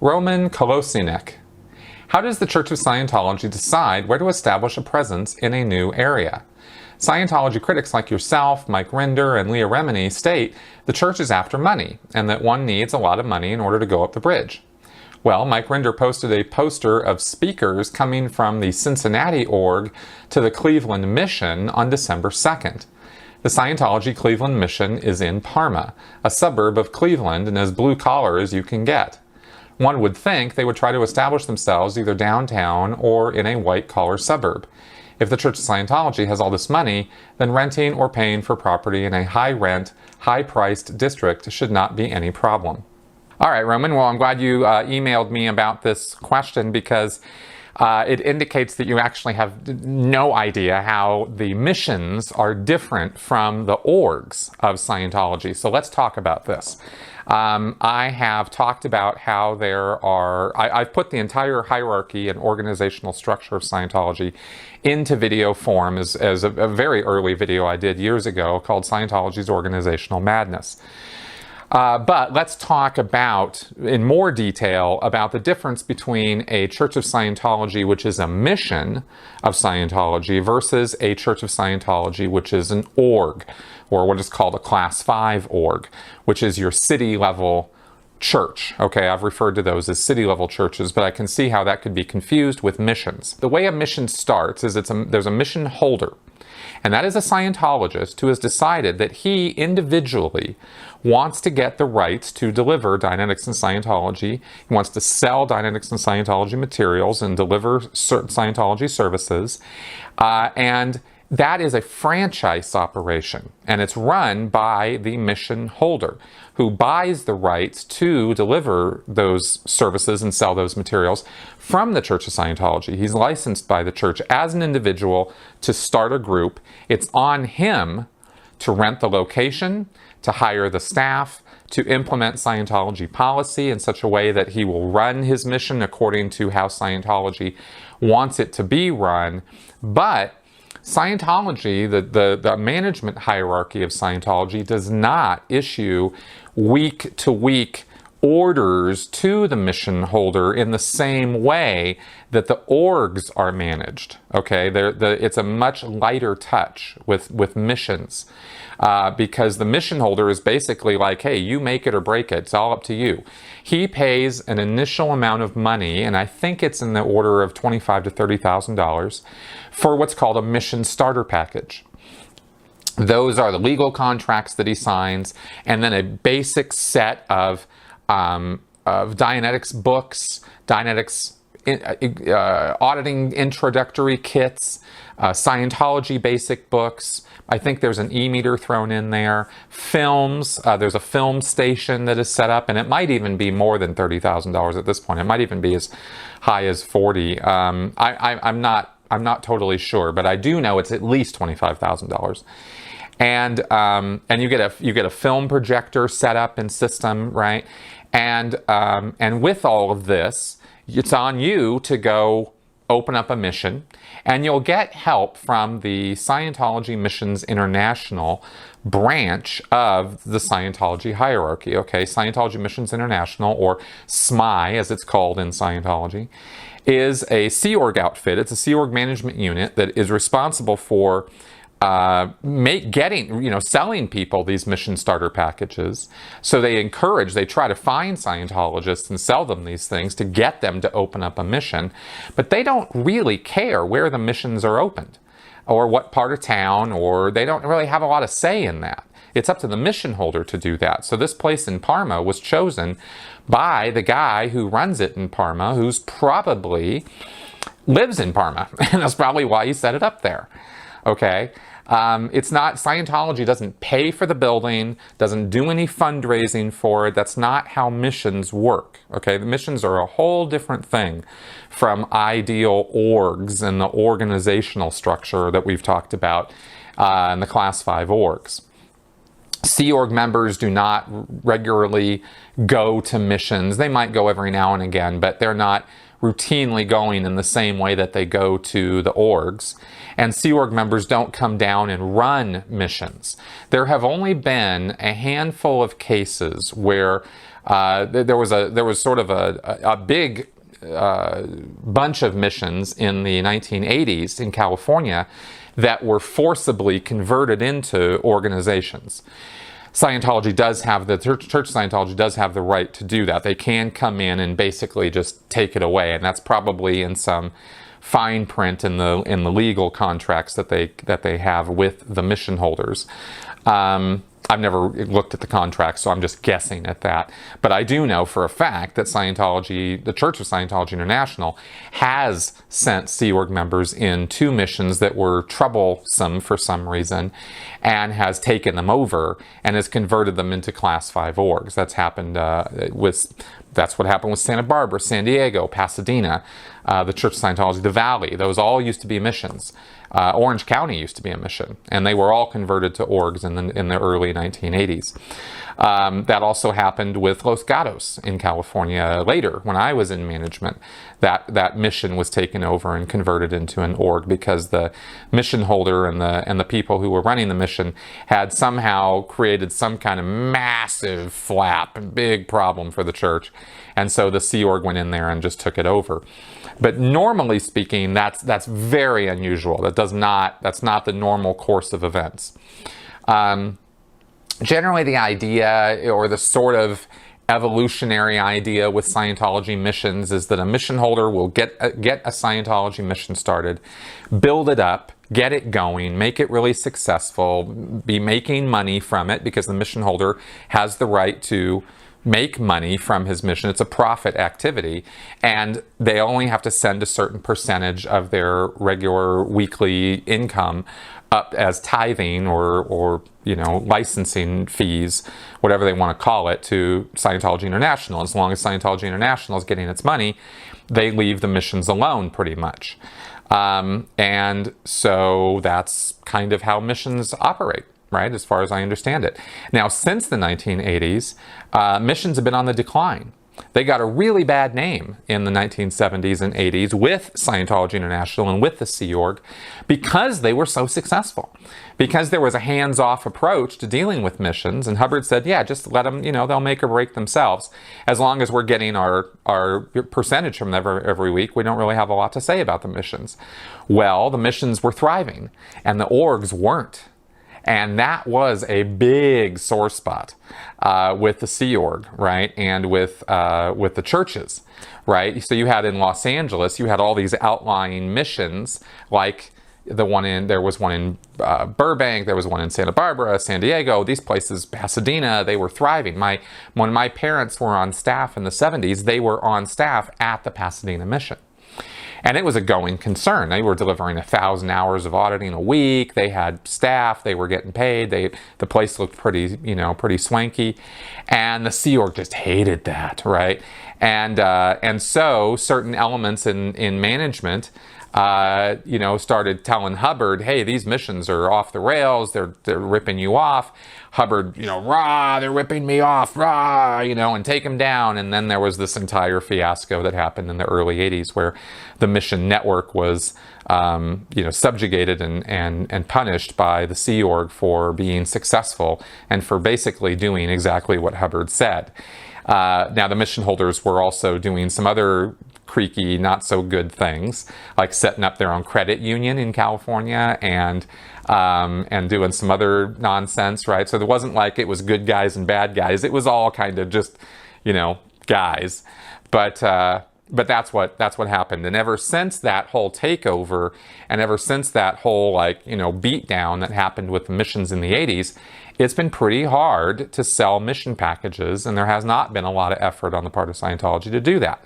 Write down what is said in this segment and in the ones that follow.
Roman Kolosinick. How does the Church of Scientology decide where to establish a presence in a new area? Scientology critics like yourself, Mike Rinder, and Leah Remini state the church is after money, and that one needs a lot of money in order to go up the bridge. Well, Mike Rinder posted a poster of speakers coming from the Cincinnati org to the Cleveland mission on December 2nd. The Scientology Cleveland mission is in Parma, a suburb of Cleveland, and as blue-collar as you can get. One would think they would try to establish themselves either downtown or in a white-collar suburb. If the Church of Scientology has all this money, then renting or paying for property in a high-rent, high-priced district should not be any problem. All right, Roman, well, I'm glad you emailed me about this question because it indicates that you actually have no idea how the missions are different from the orgs of Scientology. So let's talk about this. I have talked about how there are, I've put the entire hierarchy and organizational structure of Scientology into video form as a very early video I did years ago called Scientology's Organizational Madness. But let's talk about, in more detail, about the difference between a Church of Scientology, which is a mission of Scientology, versus a Church of Scientology, which is an org, or what is called a Class 5 org, which is your city-level church. Okay, I've referred to those as city-level churches, but I can see how that could be confused with missions. The way a mission starts is there's a mission holder. And that is a Scientologist who has decided that he individually wants to get the rights to deliver Dianetics and Scientology. He wants to sell Dianetics and Scientology materials and deliver Scientology services. And that is a franchise operation. And it's run by the mission holder who buys the rights to deliver those services and sell those materials from the Church of Scientology. He's licensed by the church as an individual to start a group. It's on him to rent the location, to hire the staff, to implement Scientology policy in such a way that he will run his mission according to how Scientology wants it to be run. But Scientology, the management hierarchy of Scientology, does not issue week-to-week orders to the mission holder in the same way that the orgs are managed. Okay, it's a much lighter touch with missions because the mission holder is basically like, hey, you make it or break it. It's all up to you. He pays an initial amount of money, and I think it's in the order of $25,000 to $30,000 for what's called a mission starter package. Those are the legal contracts that he signs, and then a basic set of Dianetics books, Dianetics auditing introductory kits, Scientology basic books. I think there's an e-meter thrown in there. Films, there's a film station that is set up, and it might even be more than $30,000 at this point. It might even be as high as $40,000. I'm not totally sure, but I do know it's at least $25,000. And you get a film projector set up and system, right? And with all of this, it's on you to go open up a mission, and you'll get help from the Scientology Missions International branch of the Scientology hierarchy. Okay, Scientology Missions International, or SMI as it's called in Scientology, is a Sea Org outfit. It's a Sea Org management unit that is responsible for selling people these mission starter packages. So they try to find Scientologists and sell them these things to get them to open up a mission, but they don't really care where the missions are opened or what part of town, or they don't really have a lot of say in that. It's up to the mission holder to do that. So this place in Parma was chosen by the guy who runs it in Parma, who's probably lives in Parma, and that's probably why he set it up there. Okay? It's not, Scientology doesn't pay for the building, doesn't do any fundraising for it. That's not how missions work. Okay, the missions are a whole different thing from ideal orgs and the organizational structure that we've talked about in the Class 5 orgs. Sea Org members do not regularly go to missions. They might go every now and again, but they're not routinely going in the same way that they go to the orgs. And Sea Org members don't come down and run missions. There have only been a handful of cases where there was sort of a big bunch of missions in the 1980s in California that were forcibly converted into organizations. Scientology does have, the Church of Scientology does have the right to do that. They can come in and basically just take it away, and that's probably in some fine print in the legal contracts that they have with the mission holders. I've never looked at the contracts, so I'm just guessing at that. But I do know for a fact that Scientology, the Church of Scientology International, has sent Sea Org members in 2 missions that were troublesome for some reason, and has taken them over and has converted them into Class 5 orgs. That's happened that's what happened with Santa Barbara, San Diego, Pasadena, the Church of Scientology, the Valley. Those all used to be missions. Orange County used to be a mission, and they were all converted to orgs in the early 1980s. That also happened with Los Gatos in California later, when I was in management. That mission was taken over and converted into an org because the mission holder and the people who were running the mission had somehow created some kind of massive flap, big problem for the church, and so the Sea Org went in there and just took it over. But normally speaking, that's very unusual. That's not the normal course of events. Generally, the idea, or the sort of evolutionary idea with Scientology missions, is that a mission holder will get a Scientology mission started, build it up, get it going, make it really successful, be making money from it, because the mission holder has the right to make money from his mission. It's a profit activity, and they only have to send a certain percentage of their regular weekly income up as tithing or licensing fees, whatever they want to call it, to Scientology International. As long as Scientology International is getting its money, they leave the missions alone pretty much. And so that's kind of how missions operate, right, as far as I understand it. Now, since the 1980s, missions have been on the decline. They got a really bad name in the 1970s and 80s with Scientology International and with the Sea Org because they were so successful. Because there was a hands-off approach to dealing with missions, and Hubbard said, yeah, just let them, they'll make or break themselves. As long as we're getting our percentage from them every week, we don't really have a lot to say about the missions. Well, the missions were thriving, and the orgs weren't. And that was a big sore spot with the Sea Org, right, and with the churches, right? So you had in Los Angeles, you had all these outlying missions, like there was one in Burbank, there was one in Santa Barbara, San Diego, these places, Pasadena, they were thriving. When my parents were on staff in the 70s, they were on staff at the Pasadena mission. And it was a going concern. They were delivering 1,000 hours of auditing a week. They had staff. They were getting paid. The place looked pretty swanky. And the Sea Org just hated that, right? And so certain elements in management, started telling Hubbard, hey, these missions are off the rails. They're ripping you off. Hubbard, rah, they're ripping me off, rah, and take them down. And then there was this entire fiasco that happened in the early 80s where the mission network was, subjugated and punished by the Sea Org for being successful and for basically doing exactly what Hubbard said. Now, the mission holders were also doing some other creaky, not so good things, like setting up their own credit union in California and doing some other nonsense, right? So there wasn't like it was good guys and bad guys. It was all kind of just, guys. But that's what happened. And ever since that whole takeover, and ever since that whole beatdown that happened with the missions in the 80s, it's been pretty hard to sell mission packages, and there has not been a lot of effort on the part of Scientology to do that.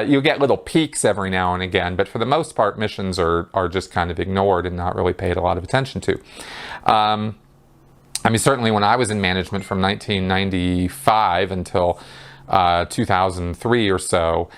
You'll get little peaks every now and again, but for the most part, missions are just kind of ignored and not really paid a lot of attention to. Certainly when I was in management from 1995 until 2003 or so,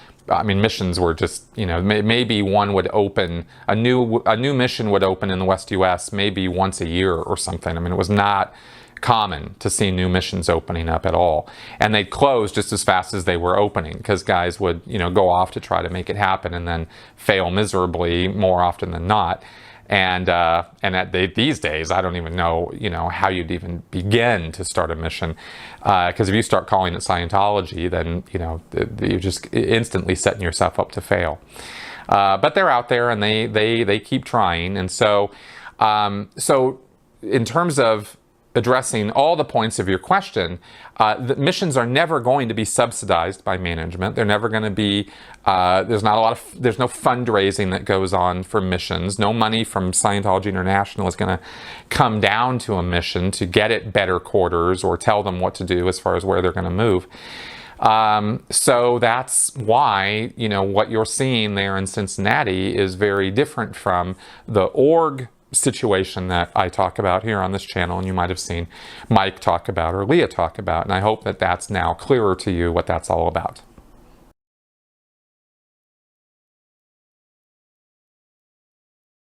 missions were just, maybe one would open, a new mission would open in the West US maybe once a year or something. It was not common to see new missions opening up at all. And they'd close just as fast as they were opening, because guys would, go off to try to make it happen and then fail miserably more often than not. And these days, I don't even know, how you'd even begin to start a mission. Because if you start calling it Scientology, then, you're just instantly setting yourself up to fail. But they're out there, and they keep trying. And so in terms of addressing all the points of your question, the missions are never going to be subsidized by management. They're never going to be, there's no fundraising that goes on for missions. No money from Scientology International is going to come down to a mission to get it better quarters or tell them what to do as far as where they're going to move. So that's why, what you're seeing there in Cincinnati is very different from the org situation that I talk about here on this channel, and you might have seen Mike talk about or Leah talk about. And I hope that that's now clearer to you what that's all about.